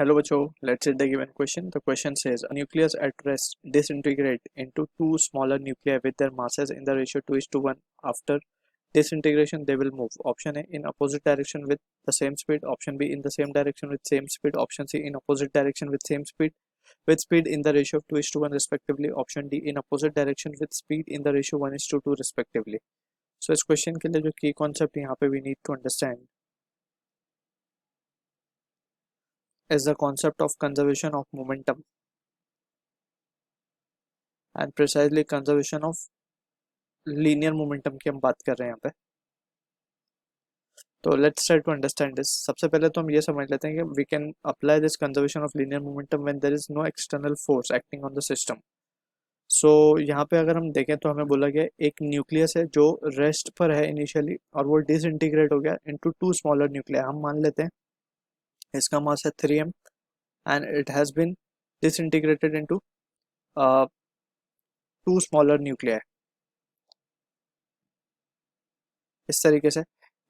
Hello बच्चों, let's read the given question. The question says a nucleus at rest disintegrate into two smaller nuclei with their masses in the ratio 2:1. After disintegration, they will move. Option A in opposite direction with the same speed. Option B in the same direction with same speed. Option C in opposite direction with same speed with speed in the ratio of 2:1 respectively. Option D in opposite direction with speed in the ratio 1:2 respectively. So इस question के लिए जो key concept यहाँ पे we need to understand is the concept of conservation of momentum and precisely conservation of linear momentum की हम बात कर रहे हैं यहाँ पे. तो let's try to understand this. सबसे पहले तो हम ये समझ लेते हैं कि we can apply this conservation of linear momentum when there is no external force acting on the system. So यहाँ पे अगर हम देखें तो हमें बोला गया एक न्यूक्लियस है जो रेस्ट पर है इनिशियली और वो डिसइंटीग्रेट हो गया इनटू टू स्मॉलर न्यूक्लियर. हम मान लेते हैं इसका मास है 3m and it has been disintegrated into two smaller nuclear. इस तरीके से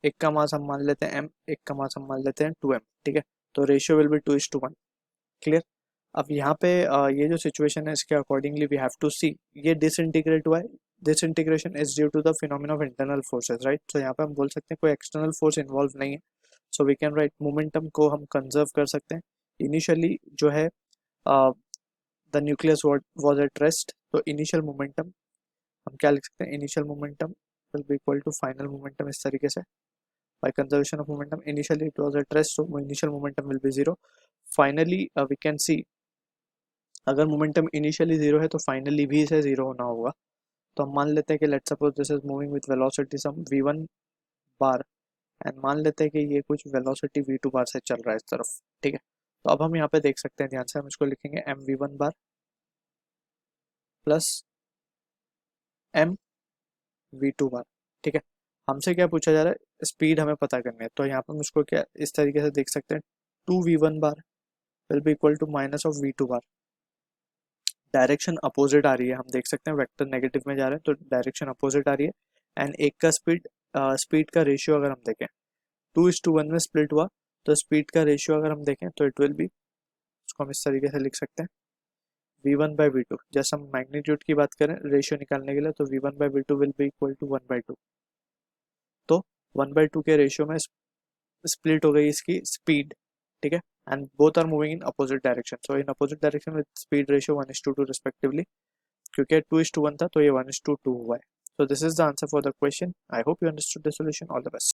एक का मास हम मान लेते हैं m, एक का मास हम मान लेते हैं 2m. ठीक है, तो रेशियो विल बी 2:1. क्लियर. अब यहाँ पे ये जो सिचुएशन है इसके accordingly we have to see ये डिसइंटीग्रेट हुआ है. Disintegration is due to the phenomena of internal forces, right. So यहाँ पे हम बोल सकते हैं कोई एक्सटर्नल फोर्स इन्वॉल्व नहीं है. So we can write momentum को हम कंजर्व कर सकते हैं. इनिशियली जो है the nucleus was at rest, तो इनिशियल मोमेंटम हम क्या लिख सकते हैं, initial momentum will be equal to final momentum. इस तरीके से by conservation of momentum initially it was at rest, so initial momentum will be 0. Finally we can see अगर momentum initially 0 है तो finally भी इसे 0 होना होगा. तो हम मान लेते हैं कि let's suppose this is moving with velocity some v1 bar and मान लेते हैं कि ये कुछ velocity v2 bar से चल रहा है इस तरफ. ठीक है, तो अब हम यहाँ पे देख सकते हैं, ध्यान से हम इसको लिखेंगे mv1 bar plus mv2 bar. ठीक है, हमसे क्या पूछा जा रहा है, स्पीड हमें पता करनी है. तो यहाँ पर हम इसको क्या इस तरीके से देख सकते हैं, 2v1 bar will be equal to minus of v2 bar. Direction opposite आ रही है, हम देख सकते हैं वेक्टर नेगेटिव में जा रहे हैं तो डायरेक्शन अपोजिट आ रही है. एंड एक का स्पीड का रेशियो अगर हम देखें 2:1 में स्प्लिट हुआ, तो स्पीड का रेशियो अगर हम देखें तो इट विल बी, उसको हम इस तरीके से लिख सकते हैं v1/v2. जैसे हम मैग्नीट्यूड की बात करें रेशियो निकालने के लिए तो v1/v2 will be equal to 1/2. तो 1/2 के रेशियो में स्प्लिट हो गई इसकी स्पीड. ठीक है, and both are moving in opposite direction. So in opposite direction with speed ratio 1:2 respectively. क्योंकि 2:1 था तो ये 1:2 हुआ है. So this is the answer for the question. I hope you understood the solution. All the best.